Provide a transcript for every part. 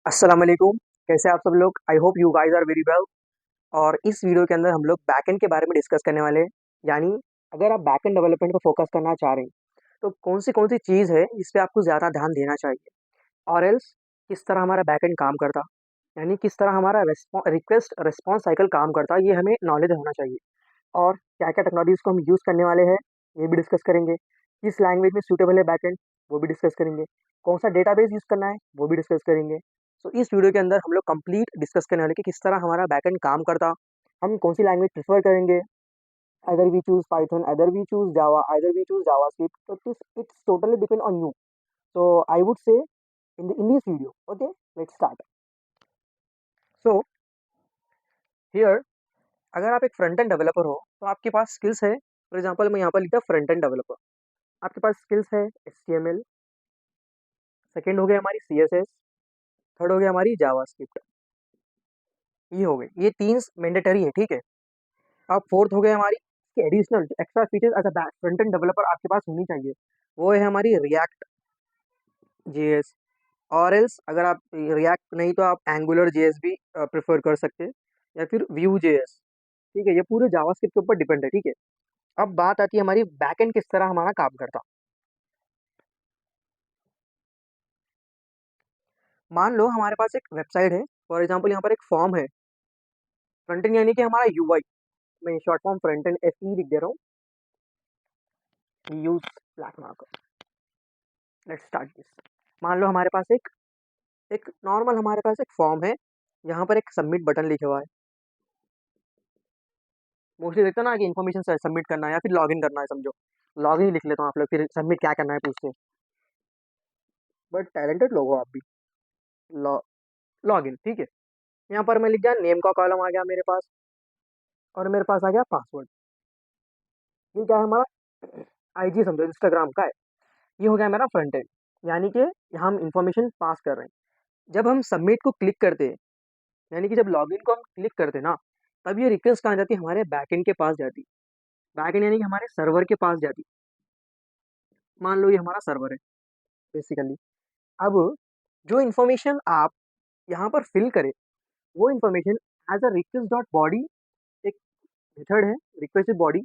अस्सलाम वालेकुम, कैसे आप सब लोग? I hope you guys are very well. और इस वीडियो के अंदर हम लोग बैकएंड के बारे में डिस्कस करने वाले हैं। यानी अगर आप बैकएंड डेवलपमेंट पे फोकस करना चाह रहे हैं, तो कौन-सी चीज़ है इस पे आपको ज़्यादा ध्यान देना चाहिए? और एल्स किस तरह हमारा बैकएंड काम करता? यानी किस तरह हमारा रिक्वेस्ट रिस्पॉन्स साइकिल काम करता, ये हमें नॉलेज होना चाहिए। और क्या-क्या टेक्नोलॉजीज़ को हम यूज़ करने वाले हैं, ये भी डिस्कस करेंगे। किस लैंग्वेज में सूटेबल है बैकएंड, वो भी डिस्कस करेंगे। कौन-सा डेटाबेस यूज़ करना है, वो भी डिस्कस करेंगे। सो इस वीडियो के अंदर हम लोग कंप्लीट डिस्कस करने वाले कि किस तरह हमारा बैकएंड काम करता, हम कौन-सी लैंग्वेज प्रेफ़र करेंगे, either we choose Python, either we choose Java, either we choose JavaScript, तो it's totally depend on you. So I would say in this video, okay, let's start. So here अगर आप एक front end developer हो तो आपके पास skills है। For example मैं यहाँ पर लिखता फ्रंट एंड डेवलपर। आपके पास स्किल्स है HTML, सेकंड हो गया हमारी CSS, थर्ड हो गया हमारी जावास्क्रिप्ट। ये हो गई, ये तीन मैंडेटरी है, ठीक है। अब फोर्थ हो गया हमारी additional extra features as a front end developer आपके पास होनी चाहिए। वो है हमारी रिएक्ट जेएस, और एल्स अगर आप रिएक्ट नहीं तो आप एंगुलर जेएस भी प्रेफर कर सकते हैं, या फिर व्यू जेएस। ठीक है, ये पूरे जावास्क्रिप्ट के ऊपर डिपेंड है, ठीक है। अब बात आती है हमारी बैकएंड किस तरह हमारा काम करता। मान लो हमारे पास एक वेबसाइट है, फॉर एग्जांपल यहाँ पर एक फॉर्म है। फ्रंट एंड यानी कि हमारा यूआई, मैं short form front end FE लिख दे रहा हूँ। Use black marker, let's start this. मान लो हमारे पास एक एक नॉर्मल हमारे पास एक फॉर्म है, यहाँ पर एक सबमिट बटन लिखा हुआ है। मोस्टली देखते हैं ना कि इन्फॉर्मेशन सबमिट करना है या फिर लॉगिन करना है, समझो लॉगिन लिख लेता हूँ आप लोग, फिर सबमिट क्या करना है पूछते। बट टैलेंटेड लोग हो आप भी। लॉगिन, ठीक है। यहाँ पर मैं लिख दिया, नेम का कॉलम आ गया मेरे पास, और मेरे पास आ गया पासवर्ड। ये क्या है हमारा आईजी, समझो इंस्टाग्राम का है। ये हो गया मेरा फ्रंट एंड, यानी कि हम इंफॉर्मेशन पास कर रहे हैं। जब हम सबमिट को क्लिक करते हैं, यानी कि जब लॉगिन को हम क्लिक करते हैं ना, तब ये रिक्वेस्ट कहाँ जाती है, हमारे बैकएंड के पास जाती है। बैकएंड यानी कि हमारे सर्वर के पास जाती है। मान लो ये हमारा सर्वर है बेसिकली। अब जो इन्फॉर्मेशन आप यहाँ पर फिल करें, वो information as a request dot body, एक मेथड है रिक्वेस्ट बॉडी,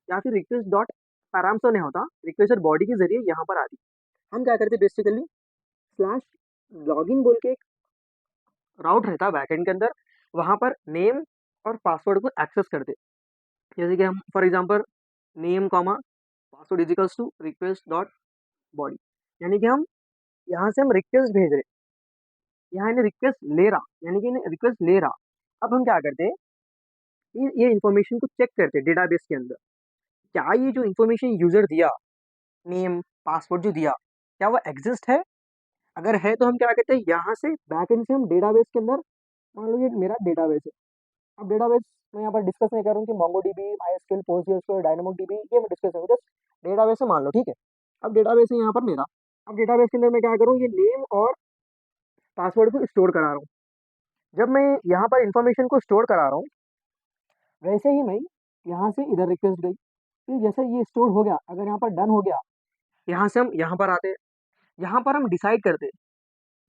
या फिर रिक्वेस्ट डॉट पैराम से नहीं होता, रिक्वेस्ट बॉडी के जरिए यहाँ पर आती है। हम क्या करते हैं बेसिकली, स्लैश लॉगिन बोल के एक राउट रहता है बैकएंड के अंदर, वहाँ पर नेम और पासवर्ड को एक्सेस करते हैं। जैसे कि हम for example name comma password equals to request dot body, यानी कि हम यहाँ से हम रिक्वेस्ट भेज रहे, यहाँ इन्हें रिक्वेस्ट ले रहा, यानी कि इन्हें रिक्वेस्ट ले रहा। अब हम क्या करते हैं, ये इन्फॉर्मेशन को चेक करते हैं डेटाबेस के अंदर, क्या ये जो इन्फॉर्मेशन यूजर दिया, नेम पासवर्ड जो दिया, क्या वो एग्जिस्ट है। अगर है तो हम क्या करते हैं, यहाँ से बैकएंड से हम डेटाबेस के अंदर, मान लो ये मेरा डेटाबेस है। अब डेटाबेस मैं यहाँ पर डिस्कस नहीं कर रहा हूँ कि मोंगोडीबी, माइस्क्यूएल, पोस्टग्रेसक्यूएल, डायनामोडीबी, ये मैं डिस्कस करूँ, जस्ट डेटाबेस है मान लो, ठीक है। अब डेटाबेस है यहाँ पर मेरा। अब डेटाबेस के अंदर मैं क्या करूँ, ये नेम और पासवर्ड को स्टोर करा रहा हूँ। जब मैं यहाँ पर इन्फॉर्मेशन को स्टोर करा रहा हूँ, वैसे ही मैं यहाँ से इधर रिक्वेस्ट गई, फिर जैसे ये स्टोर हो गया, अगर यहाँ पर डन हो गया, यहाँ से हम यहाँ पर आते हैं। यहाँ पर हम डिसाइड करते हैं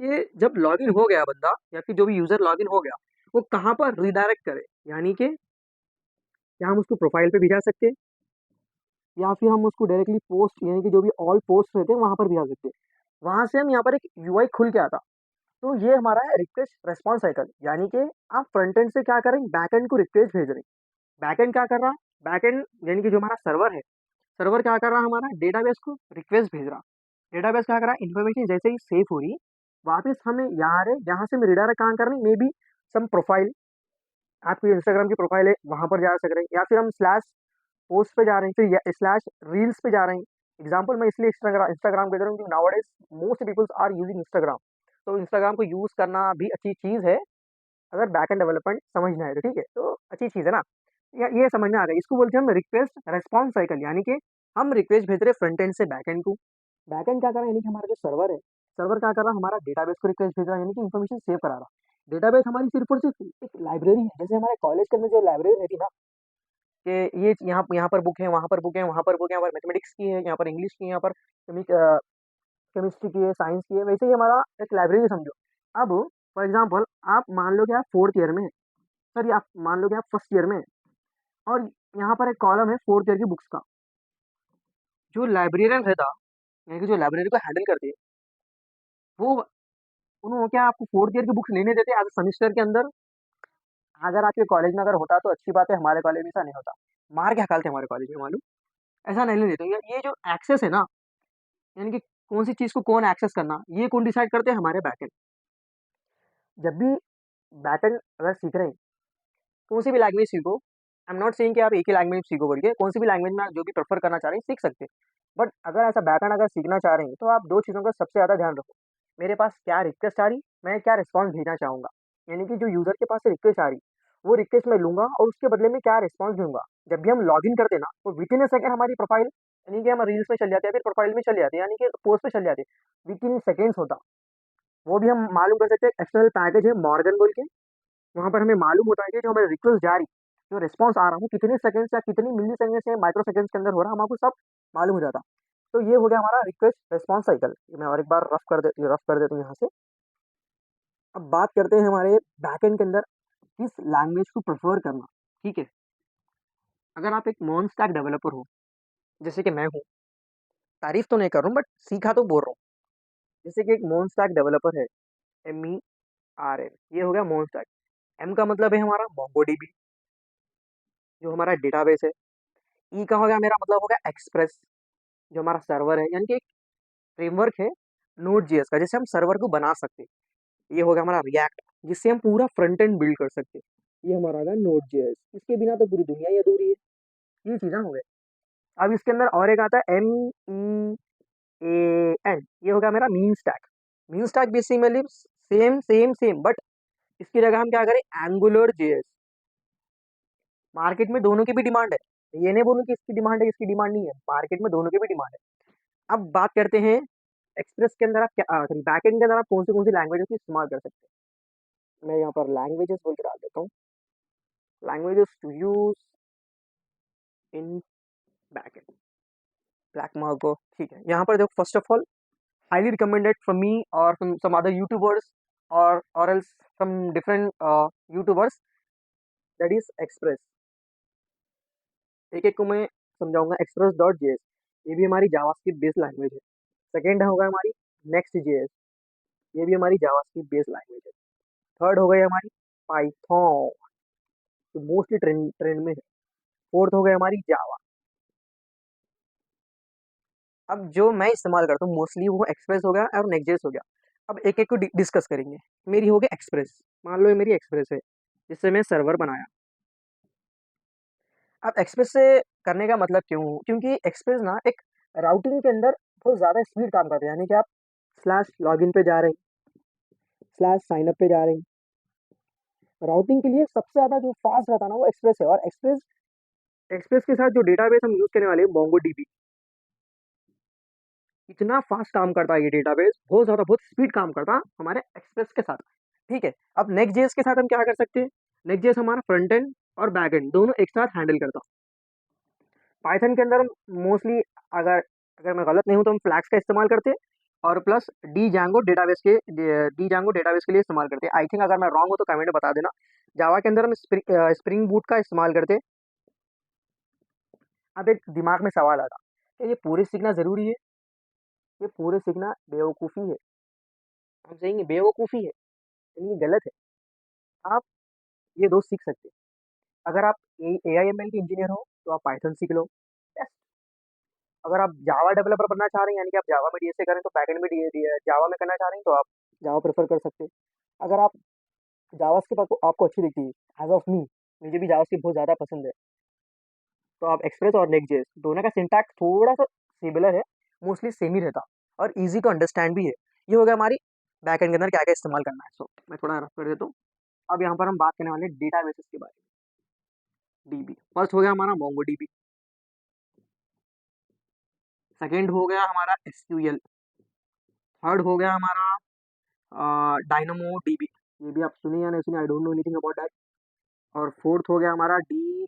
कि जब लॉगिन हो गया बंदा, या फिर जो भी यूजर लॉगिन हो गया, वो कहाँ पर रिडायरेक्ट करे, यानी कि क्या हम उसको प्रोफाइल पे भिजा सकते हैं, या फिर हम उसको डायरेक्टली पोस्ट, यानी कि जो भी ऑल पोस्ट रहते हैं वहां पर भिजा सकते हैं। वहां से हम यहाँ पर एक यूआई खुल के आता। तो ये हमारा है रिक्वेस्ट रेस्पॉन्स साइकिल, यानी कि आप फ्रंट एंड से क्या करें, बैक एंड को रिक्वेस्ट भेज रहे हैं। बैक एंड क्या कर रहा है, बैक एंड यानी कि जो हमारा सर्वर है, सर्वर क्या कर रहा है, हमारा डेटाबेस को रिक्वेस्ट भेज रहा। डेटाबेस क्या कर रहा है, इन्फॉर्मेशन जैसे ही सेव हो रही, वापस हमें यहाँ आ रहे, यहाँ से हम रिडायरेक्ट कहाँ कर रहे हैं, मे बी सम प्रोफाइल, आपकी इंस्टाग्राम की प्रोफाइल है वहां पर जा सक रहे हैं, या फिर हम स्लैश पोस्ट पे जा रहे हैं, फिर स्लैश रील्स पे जा रहे हैं। एग्जाम्पल मैं इसलिए इंस्टाग्राम इंस्टाग्राम कह रहा हूँ क्योंकि nowadays most peoples are using Instagram. तो इंस्टाग्राम को यूज करना भी अच्छी चीज है, अगर बैक एंड डेवलपमेंट समझना है तो, ठीक है, तो अच्छी चीज है ना। ये समझ में आ गया, इसको बोलते हैं हम रिक्वेस्ट रेस्पॉन्स साइकिल, यानी कि हम रिक्वेस्ट भेज रहे फ्रंट एंड से बैक एंड को। बैक एंड क्या कर रहा है, यानी कि हमारा जो सर्वर है, सर्वर क्या कर रहा है, हमारा डेटाबेस को रिक्वेस्ट भेज रहा है, यानी कि इन्फॉर्मेशन सेव करा रहा। डेटाबेस हमारी सिर्फ और सिर्फ एक लाइब्रेरी है, जैसे हमारे कॉलेज के अंदर जो लाइब्रेरी रहती है ना, कि ये यहाँ यहाँ पर बुक है, वहाँ पर बुक है, वहाँ पर बुक है, यहाँ पर मैथमेटिक्स की है, यहाँ पर इंग्लिश की है, यहाँ पर केमिस्ट्री की है, साइंस की है, वैसे ही हमारा एक लाइब्रेरी समझो। अब फॉर एग्जाम्पल आप मान लो कि आप फोर्थ ईयर में, सॉरी आप मान लो कि आप फर्स्ट ईयर में, और यहाँ पर एक कॉलम है फोर्थ ईयर की बुक्स का। जो लाइब्रेरियन रहता, यानी कि जो लाइब्रेरी को हैंडल करती है, वो उन्होंने क्या आपको फोर्थ ईयर की बुक्स लेने देते एज सेमिस्टर के अंदर? अगर आपके कॉलेज में अगर होता तो अच्छी बात है, हमारे कॉलेज में ऐसा नहीं होता। मार के हकालते हमारे कॉलेज में, मालूम? ऐसा नहीं लेते। ये जो एक्सेस है ना, यानी कि कौन सी चीज़ को कौन एक्सेस करना, ये कौन डिसाइड करते हैं? हमारे बैकएंड। जब भी बैकएंड अगर सीख रहे हैं, कौन सी भी लैंग्वेज सीखो, आई एम नॉट सेइंग कि आप एक ही लैंग्वेज सीखो बोल के, कौन सी भी लैंग्वेज में आप जो भी प्रेफर करना चाह रहे हैं सीख सकते हैं। बट अगर ऐसा बैकएंड अगर सीखना चाह रहे हैं, तो आप 2 चीज़ों का सबसे ज़्यादा ध्यान रखो। मेरे पास क्या रिक्वेस्ट आ रही, मैं क्या रिस्पॉन्स भेजना चाहूँगा। यानी कि जो यूज़र के पास से रिक्वेस्ट आ रही, वो रिक्वेस्ट मैं लूँगा और उसके बदले में क्या रिस्पॉन्स दूँगा। जब भी हम लॉगिन करते हैं ना, तो विथिन अ सेकंड हमारी प्रोफाइल, यानी कि हम रील्स में चल जाते हैं, फिर प्रोफाइल में चले जाते हैं, यानी कि पोस्ट पे चले जाते हैं। विथिन सेकंड्स होता। वो भी हम मालूम कर सकते हैं, एक्सटर्नल पैकेज है मॉर्गन बोल के, वहाँ पर हमें मालूम होता है कि जो हमारी रिक्वेस्ट जा रही, जो रिस्पॉन्स आ रहा है, वो कितने सेकंड्स या कितनी मिली सेकंड्स या माइक्रो सेकंड्स के अंदर हो रहा है, हमको सब मालूम हो जाता। तो ये हो गया हमारा रिक्वेस्ट रिस्पॉन्स साइकिल। मैं और एक बार रफ कर देता हूँ यहाँ से। अब बात करते हैं हमारे बैकएंड के अंदर किस लैंग्वेज को प्रेफर करना। ठीक है, अगर आप एक मोन स्टैक डेवलपर हो, जैसे कि मैं हूँ, तारीफ तो नहीं कर रहा हूँ बट सीखा तो बोल रहा हूँ। जैसे कि एक मोन स्टैक डेवलपर है, MERN, ये हो गया मोन स्टैक। एम का मतलब है हमारा मोंगोडीबी, जो हमारा डेटाबेस है। ई का हो गया, मेरा मतलब हो गया एक्सप्रेस, जो हमारा सर्वर है, यानी कि एक फ्रेमवर्क है नोड जेएस का, जिससे हम सर्वर को बना सकते हैं। ये हो गया हमारा रिएक्ट, जिससे हम पूरा फ्रंट एंड बिल्ड कर सकते हैं। ये हमारा होगा नोड जेएस, इसके बिना तो पूरी दुनिया ही अधूरी है। ये चीज़ें हो गए। अब इसके अंदर और एक आता है MEAN, ये हो गया मेरा mean stack. Mean stack basically same same same, but इसकी जगह हम क्या करें, एंगुलर जेएस। मार्केट में दोनों की भी डिमांड है, ये नहीं बोलूँ कि इसकी डिमांड है इसकी डिमांड नहीं है, मार्केट में दोनों की भी डिमांड है। अब बात करते हैं एक्सप्रेस के अंदर आप क्या, सॉरी बैकएंड के अंदर आप कौन सी लैंग्वेजेस की इस्तेमाल कर सकते हैं। मैं यहाँ पर लैंग्वेजेस बोल के डाल देता हूँ, languages to use in backend, black Marco. ठीक है, यहाँ पर देखो, first of all highly recommended from me or from some other YouTubers, or else from different YouTubers, that is Express। एक एक को मैं समझाऊंगा। एक्सप्रेस डॉट जेएस, ये भी हमारी जावास्क्रिप्ट बेस्ड लैंग्वेज है। सेकेंड होगा हमारी नेक्स्ट जेएस, ये भी हमारी जावास्क्रिप्ट बेस्ड लैंग्वेज है। थर्ड हो गई हमारी पाइथन, जो मोस्टली ट्रेंड ट्रेंड में है। फोर्थ हो गई हमारी जावा। अब जो मैं इस्तेमाल करता हूँ मोस्टली वो एक्सप्रेस हो गया और नेक्स्ट जेएस हो गया। अब एक एक को डिस्कस करेंगे। मेरी हो गई एक्सप्रेस, मान लो ये मेरी एक्सप्रेस है, जिससे मैं सर्वर बनाया। अब एक्सप्रेस से करने का मतलब क्यों? क्योंकि एक्सप्रेस ना एक राउटिंग के अंदर बहुत ज़्यादा स्पीड काम करता है। यानी कि आप स्लैश लॉगिन पे जा रहे हैं, स्लैश साइन अप पे जा रहे हैं, राउटिंग के लिए सबसे ज़्यादा जो फास्ट रहता है ना, वो एक्सप्रेस है। और एक्सप्रेस एक्सप्रेस के साथ जो डेटाबेस हम यूज़ करने वाले हैं मोंगो डीबी, इतना फास्ट काम करता है ये डेटाबेस, बहुत ज़्यादा बहुत स्पीड काम करता है हमारे एक्सप्रेस के साथ। ठीक है, अब नेक्स्ट जेएस के साथ हम क्या कर सकते हैं? नेक्स्ट जेएस हमारा फ्रंट एंड और बैक एंड दोनों एक साथ हैंडल करता। पाइथन के अंदर मोस्टली, अगर अगर मैं गलत नहीं हूँ तो हम फ्लैक्स का इस्तेमाल करते हैं, और प्लस डी डेटाबेस के लिए इस्तेमाल करते हैं। आई थिंक अगर मैं रॉन्ग हूँ तो कमेंट में बता देना। जावा के अंदर हम स्प्रिंग बूट का इस्तेमाल करते हैं। अब एक दिमाग में सवाल आता, क्या ये पूरे सीखना ज़रूरी है? ये पूरे सीखना बेवकूफ़ी है। हम कहेंगे बेवकूफ़ी है, लेकिन ये गलत है। आप ये 2 सीख सकते हैं। अगर आप AI/ML के इंजीनियर हो तो आप पाइथन सीख लो। अगर आप जावा डेवलपर बनना चाह रहे हैं, यानी कि आप जावा में डीएसए करें, तो बैकएंड में जावा में करना चाह रहे हैं, तो आप जावा प्रेफर कर सकते हैं। अगर आप जावास्क्रिप्ट आपको अच्छी दिखती है, एज ऑफ मी, मुझे भी जावास्क्रिप्ट बहुत ज़्यादा पसंद है, तो आप एक्सप्रेस और नेक्स्ट जेएस दोनों का सिंटैक्स थोड़ा सा सिमिलर है, मोस्टली सेम ही रहता, और ईजी टू अंडरस्टैंड भी है। ये हो गया हमारी बैकएंड के अंदर क्या क्या इस्तेमाल करना है। सो मैं थोड़ा रफ कर देता हूँ। अब यहाँ पर हम बात करने वाले हैं डेटाबेसेस के बारे में। डीबी फर्स्ट हो गया हमारा मोंगो डीबी, सेकेंड हो गया हमारा एसक्यूएल, थर्ड हो गया हमारा डायनामो डीबी, ये भी आप सुने या नहीं सुने, आई don't know anything about that. और फोर्थ हो गया हमारा डी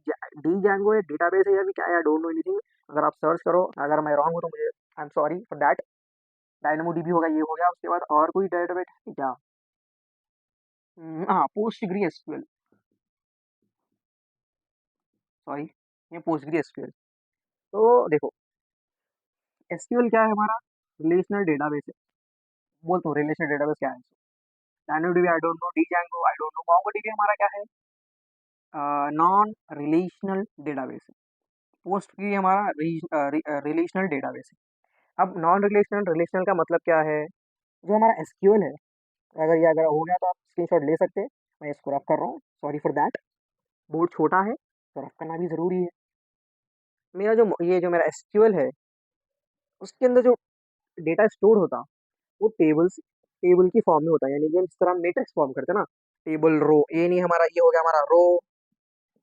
जैंगो है, डेटाबेस है या फिर क्या है, आई डोंट नो एनीथिंग। अगर आप सर्च करो, अगर मैं रॉन्ग हूँ तो मुझे I am sorry for that. Dynamo dB होगा, ये हो गया। उसके बाद और कोई डेटाबेस है क्या? हाँ, पोस्टग्री एसक्यूएल, सॉरी, ये पोस्टग्री एसक्यूएल। तो देखो, एसक्यूएल क्या है हमारा? रिलेशनल डेटाबेस है। बोलता हूँ रिलेशनल डेटाबेस क्या है? DB I don't know, Django I don't know, MongoDB हमारा क्या है? नॉन रिलेशनल डेटाबेस है। पोस्टग्री हमारा रिलेशनल डेटाबेस है। अब नॉन रिलेशनल, रिलेशनल का मतलब क्या है? जो हमारा एसक्यूएल है, अगर हो गया तो आप स्क्रीनशॉट ले सकते हैं। मैं इसको रफ कर रहा हूँ, सॉरी फॉर दैट। बोर्ड छोटा है तो रफ करना भी ज़रूरी है। मेरा जो ये जो मेरा एसक्यूएल है, उसके अंदर जो डेटा स्टोर होता, वो टेबल की फॉर्म में होता है। यानी कि जिस तरह मैट्रिक्स फॉर्म करते हैं ना, टेबल रो, ये नहीं हमारा, ये हो गया हमारा रो,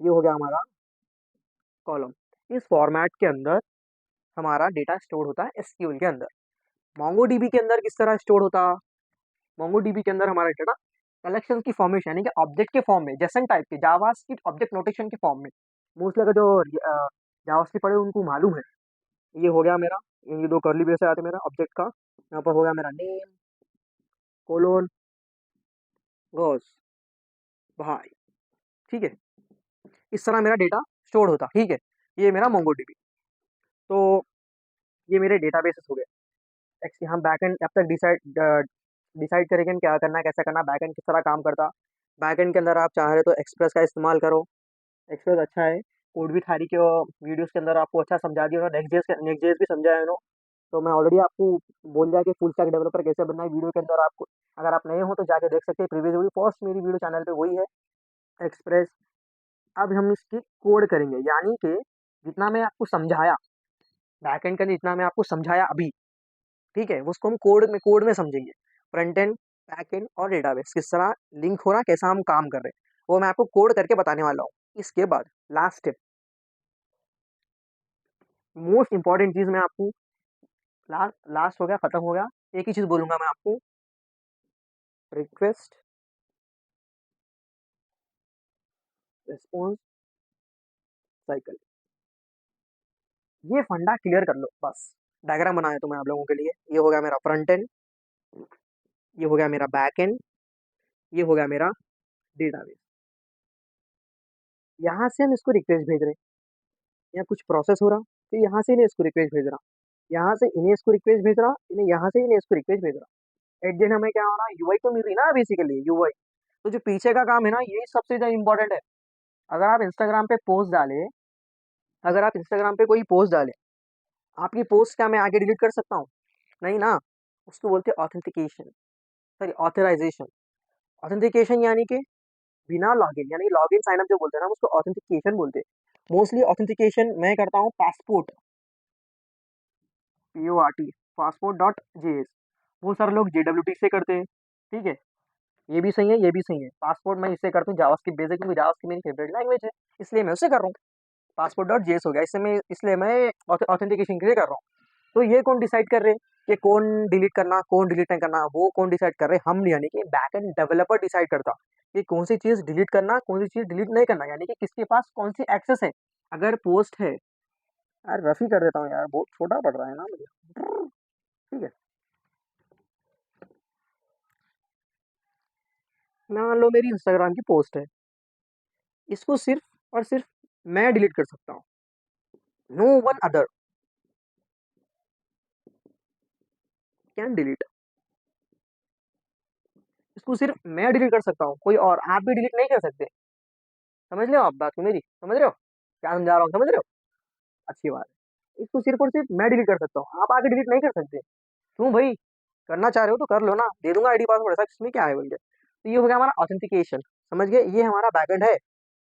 ये हो गया हमारा कॉलम। इस फॉर्मेट के अंदर हमारा डेटा स्टोर होता है एसक्यूएल के अंदर। मोंगोडीबी के अंदर किस तरह स्टोर होता? मोंगोडीबी के अंदर हमारा डेटा कलेक्शन की फॉर्मेशन, यानी कि ऑब्जेक्ट के फॉर्म में, जेसन टाइप के, जावास्क्रिप्ट ऑब्जेक्ट नोटेशन के फॉर्म में। मोस्टली अगर जो जावास्क्रिप्ट पढ़े उनको मालूम है। ये हो गया मेरा, ये दो कर्ली ब्रेस आते मेरा ऑब्जेक्ट का। यहाँ पर हो गया मेरा नेम कोलोन गोस भाई, ठीक है। इस तरह मेरा डेटा स्टोर होता, ठीक है। ये मेरा मोंगोडीबी। तो ये मेरे डेटाबेसेस हो गए। हम बैकएंड अब तक डिसाइड करेंगे क्या करना है, कैसा करना, बैकएंड किस तरह काम करता। बैकएंड के अंदर आप चाह रहे तो एक्सप्रेस का इस्तेमाल करो। एक्सप्रेस अच्छा है। कोड भी थारी के वीडियोस के अंदर आपको अच्छा समझा दिया, नेक्स्ट जेस भी समझाया है उन्होंने। तो मैं ऑलरेडी आपको बोल दिया कि फुल स्टैक डेवलपर कैसे बनना है वीडियो के अंदर आपको। अगर आप नए हो तो जाके देख सकते हैं, प्रीवियस वीडियो, फर्स्ट मेरी वीडियो चैनल पे वही है, एक्सप्रेस। अब हम इसकी कोड करेंगे, यानी कि जितना मैं आपको समझाया बैकएंड का, जितना मैं आपको समझाया अभी, ठीक है, उसको हम कोड में समझेंगे। फ्रंट एंड, बैक एंड और डेटाबेस किस तरह लिंक हो रहा है, कैसा हम काम कर रहे हैं, वो मैं आपको कोड करके बताने वाला हूँ। इसके बाद लास्ट स्टेप, मोस्ट इंपॉर्टेंट चीज मैं आपको, लास्ट हो गया, खत्म हो गया। एक ही चीज बोलूंगा मैं आपको, रिक्वेस्ट रिस्पॉन्स साइकिल। ये फंडा क्लियर कर लो बस। डायग्राम बनाया तो मैं आप लोगों के लिए। ये हो गया मेरा फ्रंट एंड, ये हो गया मेरा बैक एंड, ये हो गया मेरा डेटाबेस। यहाँ से हम इसको रिक्वेस्ट भेज रहे हैं, यहाँ कुछ प्रोसेस हो रहा, तो यहाँ से इन्हें इसको रिक्वेस्ट भेज रहा, यहाँ से इन्हें इसको रिक्वेस्ट भेज रहा, इन्हें यहाँ से इन्हें इसको रिक्वेस्ट भेज रहा। एट द एंड हमें क्या हो रहा है, यूआई तो मिल रही ना बेसिकली, यूआई। तो जो पीछे का काम है ना, यही सबसे ज्यादा इंपॉर्टेंट है। अगर आप इंस्टाग्राम पे पोस्ट डाले, अगर आप इंस्टाग्राम पे कोई पोस्ट डाले, आपकी पोस्ट क्या मैं आगे डिलीट कर सकता हूँ? नहीं ना। उसको बोलते हैं ऑथेंटिकेशन, सॉरी ऑथराइजेशन। ऑथेंटिकेशन यानी कि बिना लॉगिन, यानी लॉगिन साइन अप जो बोलते हैं ना, उसको ऑथेंटिकेशन बोलते हैं। मोस्टली ऑथेंटिकेशन मैं करता हूँ passport, PORT, passport dot JS। बहुत सारे लोग JWT से करते हैं, ठीक है। ये भी सही है, ये भी सही है। पासपोर्ट मैं इससे करता हूँ जावास्क्रिप्ट बेसिक, क्योंकि जावास्क्रिप्ट मेरी फेवरेट लैंग्वेज है, इसलिए मैं उससे कर रहा हूँ। पासपोर्ट डॉट JS हो गया, इसलिए मैं ऑथेंटिकेशन के लिए कर रहा हूँ। तो ये कौन डिसाइड कर रहे हैं कि कौन डिलीट करना, कौन डिलीट नहीं करना? वो कौन डिसाइड कर रहे हैं? हम, यानी कि बैकएंड डेवलपर डिसाइड करता कि कौन सी चीज़ डिलीट करना, कौन सी चीज़ डिलीट नहीं करना, यानी कि किसके पास कौन सी एक्सेस है। अगर पोस्ट है, यार रफ ही कर देता हूँ यार, बहुत छोटा पड़ रहा है ना मुझे, ठीक है। मान लो मेरी इंस्टाग्राम की पोस्ट है, इसको सिर्फ और सिर्फ मैं डिलीट कर सकता हूँ, no one other can delete. इसको सिर्फ मैं डिलीट कर सकता हूँ, कोई और आप भी डिलीट नहीं कर सकते। समझ रहे हो आप बात को मेरी? समझ रहे हो क्या समझा रहा हूँ? समझ रहे हो? अच्छी बात है। इसको सिर्फ और सिर्फ मैं डिलीट कर सकता हूँ, आप आगे डिलीट नहीं कर सकते। क्यों भाई? करना चाह रहे हो तो कर लो ना, दे दूंगा आईडी पासवर्ड, ऐसा इसमें क्या है बोल के। तो ये हो गया हमारा ऑथेंटिकेशन, समझ गए? ये हमारा बैकएंड है।